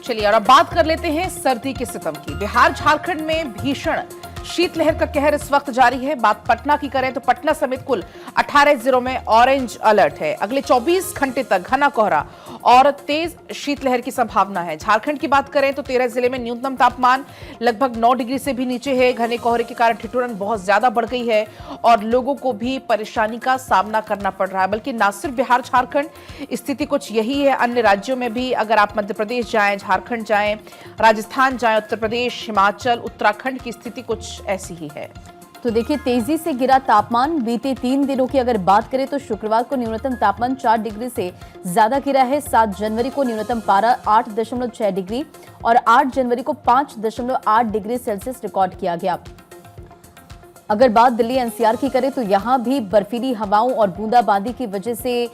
चलिए और अब बात कर लेते हैं सर्दी के सितम की। बिहार झारखंड में भीषण शीतलहर का कहर इस वक्त जारी है। बात पटना की करें तो पटना समेत कुल 18 जिलों में ऑरेंज अलर्ट है। अगले 24 घंटे तक घना कोहरा और तेज शीतलहर की संभावना है। झारखंड की बात करें तो 13 जिले में न्यूनतम तापमान लगभग 9 डिग्री से भी नीचे है। घने कोहरे के कारण ठिठुरन बहुत ज्यादा बढ़ गई है और लोगों को भी परेशानी का सामना करना पड़ रहा है। बल्कि न सिर्फ बिहार झारखंड, स्थिति कुछ यही है अन्य राज्यों में भी। अगर आप मध्य प्रदेश जाएं, झारखंड जाएं, राजस्थान जाएं, उत्तर प्रदेश, हिमाचल, उत्तराखंड की स्थिति कुछ ऐसी ही है। तो देखिए, तेजी से गिरा तापमान। बीते 3 दिनों की अगर बात करें तो शुक्रवार को न्यूनतम तापमान 4 डिग्री से ज्यादा गिरा है। 7 जनवरी को न्यूनतम पारा 8.6 डिग्री और 8 जनवरी को 5.8 डिग्री सेल्सियस रिकॉर्ड किया गया। अगर बात दिल्ली एनसीआर की करें तो यहां भी बर्फीली हवाओं और बूंदाबांदी की वजह से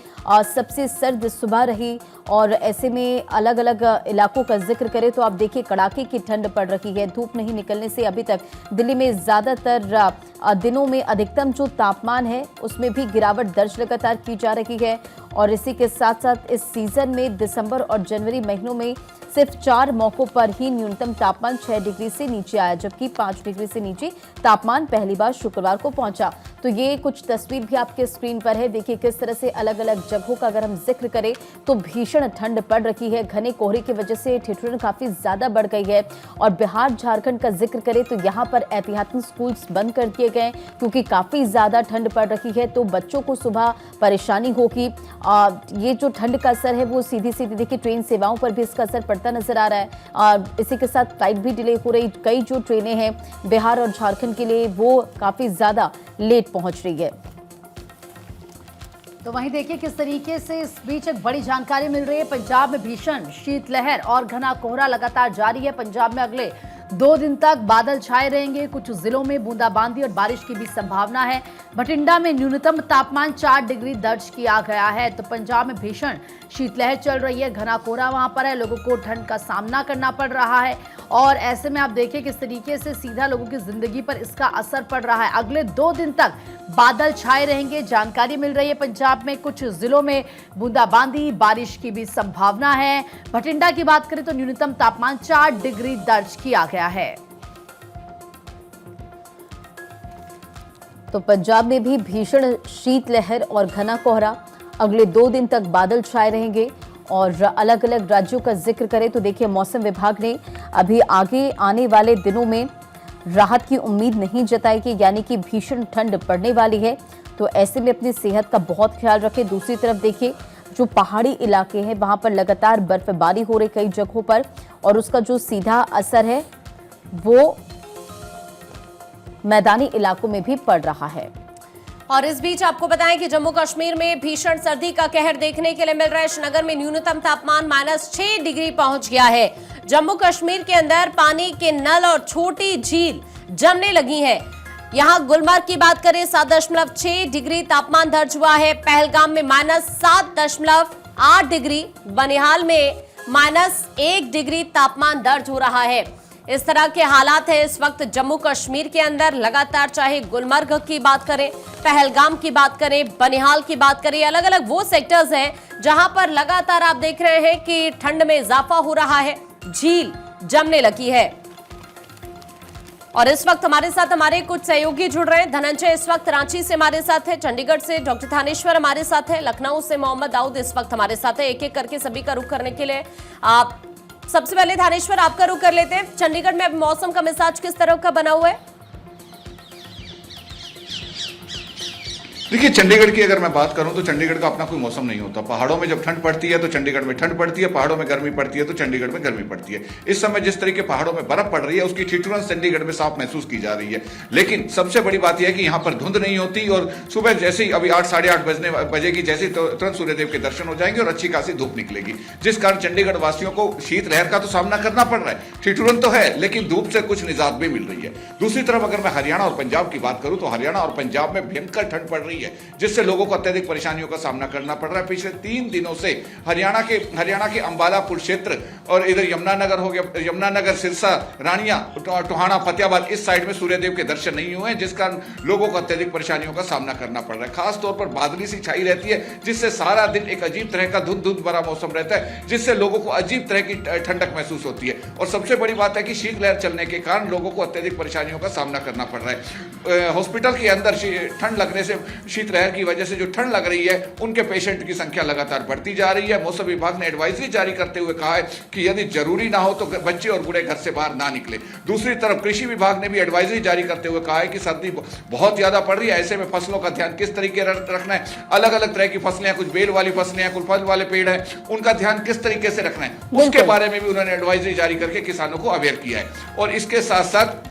सबसे सर्द सुबह रही और ऐसे में अलग अलग इलाकों का जिक्र करें तो आप देखिए कड़ाके की ठंड पड़ रही है। धूप नहीं निकलने से अभी तक दिल्ली में ज्यादातर दिनों में अधिकतम जो तापमान है उसमें भी गिरावट दर्ज लगातार की जा रही है। और इसी के साथ साथ इस सीजन में दिसंबर और जनवरी महीनों में सिर्फ 4 मौकों पर ही न्यूनतम तापमान 6 डिग्री से नीचे आया, जबकि 5 डिग्री से नीचे तापमान पहली बार शुक्रवार को पहुंचा। तो ये कुछ तस्वीर भी आपके स्क्रीन पर है। देखिए किस तरह से अलग अलग जगहों का अगर हम जिक्र करें तो भीषण ठंड पड़ रही है। घने कोहरे की वजह से ठिठुरन काफी ज्यादा बढ़ गई है। और बिहार झारखंड का जिक्र करें तो यहाँ पर एहतियातन स्कूल्स बंद कर दिए गए क्योंकि काफी ज्यादा ठंड पड़ रही है। तो बच्चों को सुबह परेशानी होगी। ये जो ठंड का असर है वो सीधी सीधी देखिए ट्रेन सेवाओं पर भी इसका असर पड़ता नजर आ रहा है। इसी के साथ फ्लाइट भी डिले हो रही। कई जो ट्रेनें हैं बिहार और झारखंड के लिए वो काफी ज्यादा लेट पहुंच रही है। तो वहीं देखिए किस तरीके से इस बीच एक बड़ी जानकारी मिल रही है। पंजाब में भीषण शीतलहर और घना कोहरा लगातार जारी है। पंजाब में अगले 2 दिन तक बादल छाए रहेंगे। कुछ जिलों में बूंदाबांदी और बारिश की भी संभावना है। बठिंडा में न्यूनतम तापमान 4 डिग्री दर्ज किया गया है। तो पंजाब में भीषण शीतलहर चल रही है। घना कोहरा वहां पर है। लोगों को ठंड का सामना करना पड़ रहा है और ऐसे में आप देखिए किस तरीके से सीधा लोगों की जिंदगी पर इसका असर पड़ रहा है। अगले 2 दिन तक बादल छाए रहेंगे। जानकारी मिल रही है पंजाब में कुछ जिलों में बूंदाबांदी बारिश की भी संभावना है। बठिंडा की बात करें तो न्यूनतम तापमान 4 डिग्री दर्ज किया गया है। तो पंजाब में भी भीषण शीतलहर और घना कोहरा। अगले 2 दिन तक बादल छाए रहेंगे। और अलग अलग राज्यों का जिक्र करें तो देखिए मौसम विभाग ने अभी आगे आने वाले दिनों में राहत की उम्मीद नहीं जताई कि यानी कि भीषण ठंड पड़ने वाली है। तो ऐसे में अपनी सेहत का बहुत ख्याल रखें। दूसरी तरफ देखिए जो पहाड़ी इलाके हैं वहां पर लगातार बर्फबारी हो रही कई जगहों पर और उसका जो सीधा असर है वो मैदानी इलाकों में भी पड़ रहा है। और इस बीच आपको बताएं कि जम्मू कश्मीर में भीषण सर्दी का कहर देखने के लिए मिल रहा है। श्रीनगर में न्यूनतम तापमान -6 डिग्री पहुंच गया है। जम्मू कश्मीर के अंदर पानी के नल और छोटी झील जमने लगी हैं। यहां गुलमर्ग की बात करें 7.6 डिग्री तापमान दर्ज हुआ है। पहलगाम में -7.8 डिग्री, बनिहाल में -1 डिग्री तापमान दर्ज हो रहा है। इस तरह के हालात है इस वक्त जम्मू कश्मीर के अंदर। लगातार चाहे गुलमर्ग की बात करें, पहलगाम की बात करें, बनिहाल की बात करें, अलग अलग वो सेक्टर्स हैं जहां पर लगातार आप देख रहे हैं कि ठंड में इजाफा हो रहा है, झील जमने लगी है। और इस वक्त हमारे साथ हमारे कुछ सहयोगी जुड़ रहे हैं। धनंजय इस वक्त रांची से हमारे साथ है, चंडीगढ़ से डॉक्टर थानेश्वर हमारे साथ है, लखनऊ से मोहम्मद दाऊद इस वक्त हमारे साथ है। एक एक करके सभी का रुख करने के लिए आप सबसे पहले थानेश्वर आपका रुख कर लेते हैं। चंडीगढ़ में अब मौसम का मिजाज किस तरह का बना हुआ है? देखिए चंडीगढ़ की अगर मैं बात करूं तो चंडीगढ़ का अपना कोई मौसम नहीं होता। पहाड़ों में जब ठंड पड़ती है तो चंडीगढ़ में ठंड पड़ती है, पहाड़ों में गर्मी पड़ती है तो चंडीगढ़ में गर्मी पड़ती है। इस समय जिस तरीके पहाड़ों में बर्फ पड़ रही है उसकी ठिठुरन चंडीगढ़ में साफ महसूस की जा रही है। लेकिन सबसे बड़ी बात यह है कि यहाँ पर धुंध नहीं होती और सुबह जैसे ही अभी 8 साढ़े 8 बजेगी जैसे तुरंत सूर्यदेव के दर्शन हो जाएंगे और अच्छी खासी धूप निकलेगी, जिस कारण चंडीगढ़ वासियों को शीतलहर का तो सामना करना पड़ रहा है। ठिठुरन तो है लेकिन धूप से कुछ निजात भी मिल रही है। दूसरी तरफ अगर मैं हरियाणा और पंजाब की बात करूं तो हरियाणा और पंजाब में भयंकर ठंड पड़ रही रही है, जिससे लोगों को अत्यधिक परेशानियों का सामना करना पड़ रहा है। पिछले 3 दिनों से हरियाणा के अंबाला पुल क्षेत्र और इधर यमुनानगर हो गया, यमुनानगर, सिरसा, रानिया, टोहाना, फतेहाबाद, इस साइड में सूर्यदेव के दर्शन नहीं हुए हैं, जिस कारण लोगों को अत्यधिक परेशानियों का सामना करना पड़ रहा है। खास तौर पर बादली सी छाई रहती है, जिससे सारा दिन एक अजीब तरह का धुंध भरा मौसम रहता है, जिससे लोगों को अजीब तरह की ठंडक महसूस होती है। और सबसे बड़ी बात है कि शीतलहर चलने के कारण लोगों को अत्यधिक परेशानियों का सामना करना पड़ रहा है। हॉस्पिटल के अंदर ठंड लगने से, शीतलहर की वजह से जो ठंड लग रही है, उनके पेशेंट की संख्या लगातार बढ़ती जा रही है। मौसम विभाग ने एडवाइजरी जारी करते हुए कहा है कि यदि जरूरी ना हो तो बच्चे और बूढ़े घर से बाहर ना निकले। दूसरी तरफ कृषि विभाग ने भी एडवाइजरी जारी करते हुए कहा है कि सर्दी बहुत ज्यादा पड़ रही है, ऐसे में फसलों का ध्यान किस तरीके रखना है, अलग अलग तरह की फसलें हैं, कुछ बेल वाली फसलें हैं, कुछ फल वाले पेड़ हैं, उनका ध्यान किस तरीके से रखना है, उसके बारे में भी उन्होंने एडवाइजरी जारी करके किसानों को अवेयर किया है। और इसके साथ साथ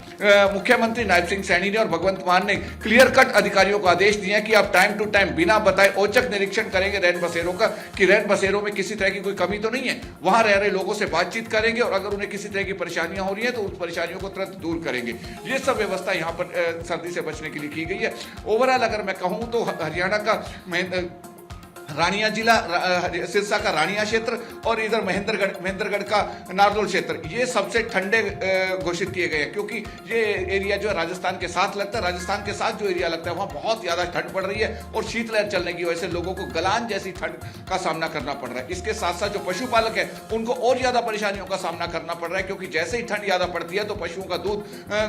मुख्यमंत्री नायब सिंह सैनी ने और भगवंत मान ने क्लियर कट अधिकारियों को आदेश दिए कि आप टाइम टू टाइम बिना बताए औचक निरीक्षण करेंगे रैन बसेरों का, कि रैन बसेरों में किसी तरह की कोई कमी तो नहीं है, वहां रह रहे लोगों से बातचीत करेंगे और अगर उन्हें किसी तरह की परेशानियां हो रही है तो उस परेशानियों को तुरंत दूर करेंगे। ये सब व्यवस्था यहाँ पर सर्दी से बचने के लिए की गई है। ओवरऑल अगर मैं कहूं तो हरियाणा का रानिया जिला, सिरसा का रानिया क्षेत्र और इधर महेंद्रगढ़ का नारनौल क्षेत्र, ये सबसे ठंडे घोषित किए गए हैं, क्योंकि ये एरिया जो है राजस्थान के साथ लगता है। राजस्थान के साथ जो एरिया लगता है वहाँ बहुत ज़्यादा ठंड पड़ रही है और शीतलहर चलने की वजह से लोगों को गलान जैसी ठंड का सामना करना पड़ रहा है। इसके साथ साथ जो पशुपालक है उनको और ज़्यादा परेशानियों का सामना करना पड़ रहा है, क्योंकि जैसे ही ठंड ज़्यादा पड़ती है तो पशुओं का दूध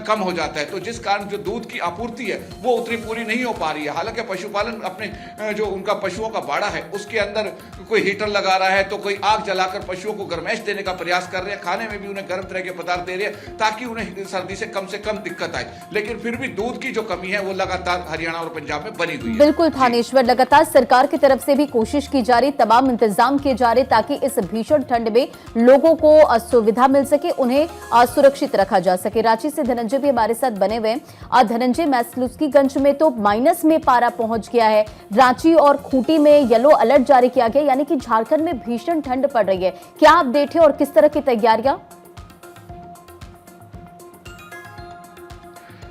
कम हो जाता है, तो जिस कारण जो दूध की आपूर्ति है वो उतनी पूरी नहीं हो पा रही है। हालांकि पशुपालन अपने जो उनका पशुओं का बाड़ा है उसके अंदर कोई हीटर लगा रहा है, तो कोई आग जलाकर पशुओं को गर्माइश देने का प्रयास कर रहे हैं, खाने में भी उन्हें गर्म तरह के पदार्थ दे रहे हैं ताकि उन्हें सर्दी से कम दिक्कत आए। लेकिन फिर भी दूध की जो कमी है वो लगातार हरियाणा और पंजाब में बनी हुई है। बिल्कुल थानेश्वर, लगातार सरकार की तरफ से भी कोशिश की जा रही, तमाम इंतजाम किए जा रहे ताकि इस भीषण ठंड में लोगों को सुविधा मिल सके, उन्हें सुरक्षित रखा जा सके। रांची से धनंजय भी हमारे साथ बने हुए हैं। धनंजय, मैसलूस्कीगंज में तो माइनस में पारा पहुंच गया है, रांची और खूंटी में येलो अलर्ट जारी किया गया, यानी कि झारखंड में भीषण ठंड पड़ रही है। क्या अपडेट है और किस तरह की तैयारियां?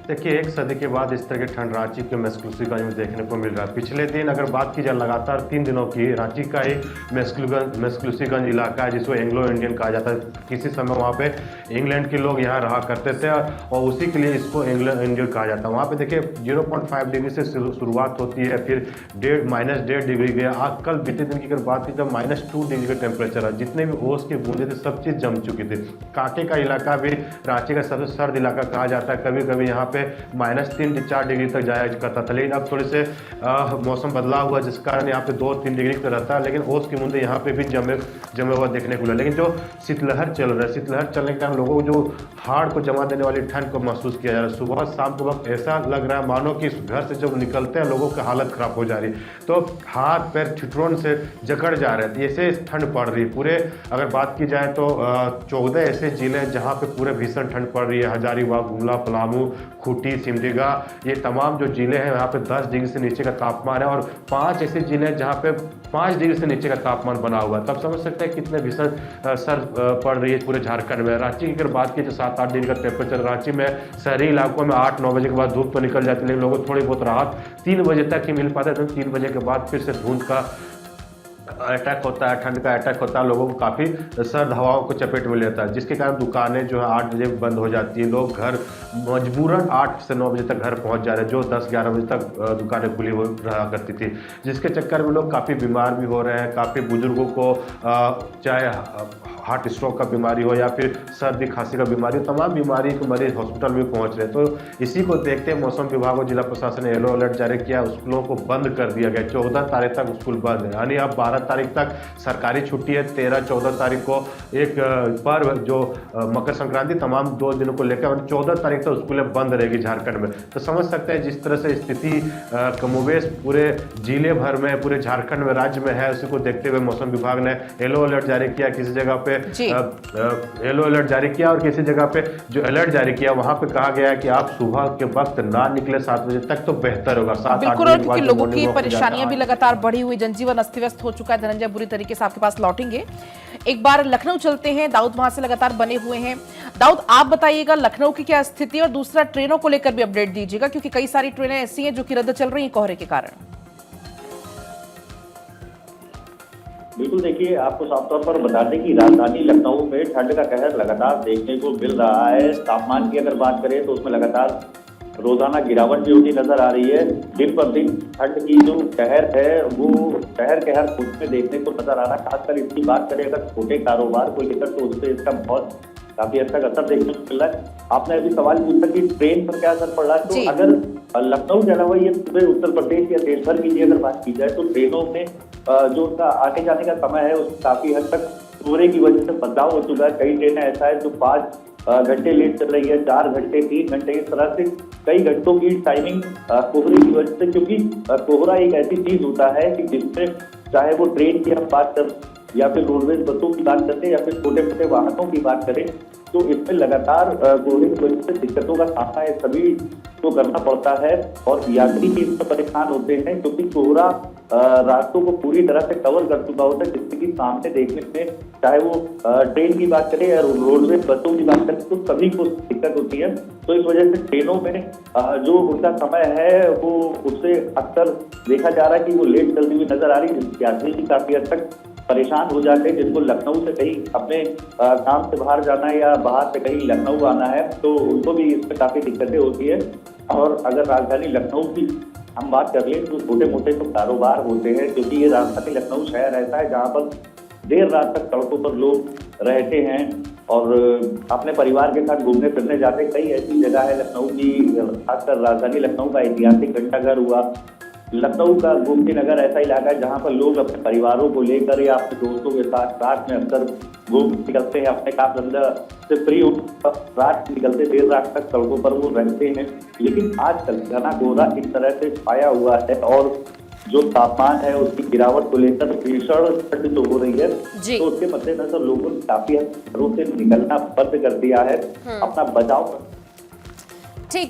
देखिए, एक सदी के बाद इस तरह की ठंड रांची के मैसलूस्कीगंज में देखने को मिल रहा है। पिछले दिन अगर बात की जाए, लगातार 3 दिनों की, रांची का एक मैसलूस्कीगंज इलाका है जिसको एंग्लो इंडियन कहा जाता है। किसी समय वहाँ पे इंग्लैंड के लोग यहाँ रहा करते थे और उसी के लिए इसको एंग्लो इंडियन कहा जाता है। वहाँ पे देखिए 0.5 डिग्री से शुरुआत होती है, फिर -1.5 डिग्री गया। आज कल बीते दिन की अगर बात की तो -2 डिग्री का टेम्परेचर है। जितने भी ओस के बूंदे थे सब चीज़ जम चुकी थी। कांटे का इलाका भी रांची का सबसे सर्द इलाका कहा जाता है। कभी कभी यहाँ पे -3 से 4 डिग्री तक जाया करता था, लेकिन अब थोड़े से मौसम बदलाव हुआ जिस कारण यहाँ पे 2-3 डिग्री तक रहता है, लेकिन ओस के मुद्दे यहाँ पे भी जमे हुआ देखने को मिला। लेकिन जो शीतलहर चल रहा है, शीतलहर चलने के कारण लोगों को जो हाड़ को जमा देने वाली ठंड को महसूस किया जा रहा है। सुबह शाम के वक्त ऐसा लग रहा है मानो कि घर से जब निकलते हैं लोगों की हालत खराब हो जा रही है, तो हाथ पैर ठिठुरन से जकड़ जा रहे थे। ऐसे ठंड पड़ रही है। पूरे अगर बात की जाए तो 14 ऐसे जिले हैं जहाँ पे पूरे भीषण ठंड पड़ रही है। हजारीबाग, गुमला, पलामू, खूंटी, सिमडेगा, ये तमाम जो जिले हैं यहाँ पे 10 डिग्री से नीचे का तापमान है और 5 ऐसे जिले हैं जहाँ पे 5 डिग्री से नीचे का तापमान बना हुआ है। तब समझ सकते हैं कितने भीषण सर्द पड़ रही है पूरे झारखंड में। रांची की अगर बात की तो 7-8 डिग्री का टेम्परेचर, रांची में शहरी इलाकों में 8-9 बजे के बाद धूप तो निकल जाती है, लेकिन लोगों को थोड़ी बहुत राहत 3 बजे तक ही मिल पाता है। तो 3 बजे के बाद फिर से धुंध का अटैक होता है, ठंड का अटैक होता है, लोगों को काफ़ी सर्द हवाओं को चपेट में लेता है, जिसके कारण दुकानें जो है 8 बजे बंद हो जाती हैं। लोग घर मजबूरन 8 से 9 बजे तक घर पहुंच जा रहे हैं, जो 10-11 बजे तक दुकानें खुली हो रहा करती थी, जिसके चक्कर में लोग काफ़ी बीमार भी हो रहे हैं। काफ़ी बुजुर्गों को चाहे हार्ट स्ट्रोक का बीमारी हो या फिर सर्दी खांसी का बीमारी, तमाम बीमारी के मरीज हॉस्पिटल में पहुंच रहे हैं। तो इसी को देखते मौसम विभाग और जिला प्रशासन ने येलो अलर्ट जारी किया, स्कूलों को बंद कर दिया गया। 14 तारीख तक स्कूल बंद है, यानी अब 12 तारीख तक सरकारी छुट्टी है। 13-14 तारीख को एक पर्व जो मकर संक्रांति, तमाम 2 दिनों को लेकर 14 तारीख तक स्कूलें बंद रहेगी झारखंड में। तो समझ सकते हैं जिस तरह से स्थिति कमोबेश पूरे जिले भर में, पूरे झारखंड में, राज्य में है, उसी को देखते हुए मौसम विभाग ने येलो अलर्ट जारी किया। किसी जगह पे येलो अलर्ट जारी किया और किसी जगह पे जो अलर्ट जारी किया वहां पे कहा गया है कि आप सुबह के वक्त ना निकले 7 बजे तक तो बेहतर होगा। 7-8 बजे क्योंकि लोगों की परेशानियां भी लगातार बढ़ी हुई, जनजीवन अस्त व्यस्त हो चुका है। धनंजय, बुरी तरीके से आपके पास लौटेंगे। एक बार लखनऊ चलते हैं, दाऊद वहां से लगातार बने हुए हैं। दाऊद, आप बताइएगा लखनऊ की क्या स्थिति, और दूसरा ट्रेनों को लेकर भी अपडेट दीजिएगा, क्योंकि कई सारी ट्रेनें ऐसी हैं जो कि रद्द चल रही हैं कोहरे के कारण। बिल्कुल, देखिए आपको साफ तौर पर बता दें कि राजधानी लखनऊ में ठंड का कहर लगातार देखने को मिल रहा है। तापमान की अगर बात करें तो उसमें लगातार रोजाना गिरावट भी होती नजर आ रही है। दिन पर दिन ठंड की जो कहर है वो कहर खुद में देखने को नजर आ रहा है। खासकर इसकी बात करें अगर छोटे कारोबार को लेकर तो उससे इसका बहुत काफी हद तक असर देखने को मिल रहा है। आपने अभी सवाल पूछा कि ट्रेन पर क्या असर पड़ रहा है, जी। तो अगर लखनऊ के अलावा ये पूरे उत्तर प्रदेश या देश भर की भी अगर बात की जाए तो ट्रेनों में जो उनका आने जाने का समय है उसमें काफी हद तक कोहरे की वजह से बदलाव हो चुका है। कई ट्रेनें ऐसा है जो 5 घंटे लेट चल रही है, 4 घंटे, 3 घंटे, इस तरह से कई घंटों की टाइमिंग कोहरे की वजह से, क्योंकि कोहरा एक ऐसी चीज होता है कि जिसमें चाहे वो ट्रेन की हम बात कर या फिर रोडवेज बसों की बात करते हैं या फिर छोटे छोटे वाहनों की बात करें तो इसमें लगातार कोहरे की वजह से दिक्कतों का सामना है सभी को करना पड़ता है और यात्री भी इससे परेशान होते हैं क्योंकि कोहरा रास्तों को पूरी तरह से कवर कर चुका होता है, जिससे कि सामने देखने में चाहे वो ट्रेन की बात करें या रोडवेज बसों की बात करें तो सभी को दिक्कत होती है। तो इस वजह से ट्रेनों में जो उनका समय है वो उससे अक्सर देखा जा रहा है कि वो लेट चलती हुई नजर आ रही है, जिससे यात्री भी काफी हद तक परेशान हो जाते हैं। जिनको लखनऊ से कहीं अपने काम से बाहर जाना है या बाहर से कहीं लखनऊ आना है तो उनको भी इसमें काफी दिक्कतें होती है। और अगर राजधानी लखनऊ की हम बात कर लें तो छोटे मोटे तो कारोबार होते हैं, क्योंकि ये राजधानी लखनऊ शहर ऐसा है जहाँ पर देर रात तक सड़कों पर लोग रहते हैं और अपने परिवार के साथ घूमने फिरने जाते हैं। कई ऐसी जगह है लखनऊ की, खासकर राजधानी लखनऊ का ऐतिहासिक घंटाघर हुआ, लखनऊ का गोमती नगर ऐसा इलाका है जहाँ पर लोग अपने परिवारों को लेकर या अपने दोस्तों के साथ रात में अक्सर घूम निकलते हैं, अपने काम धंधा से फ्री हो रात निकलते देर रात तक सड़कों पर वो रहते हैं। लेकिन आजकल घना कोहरा इस तरह से छाया हुआ है और जो तापमान है उसकी गिरावट को लेकर भीषण ठंड जो हो रही है जी। तो उसके मद्देनजर लोगों ने काफी घरों से निकलना बंद कर दिया है, अपना बचाव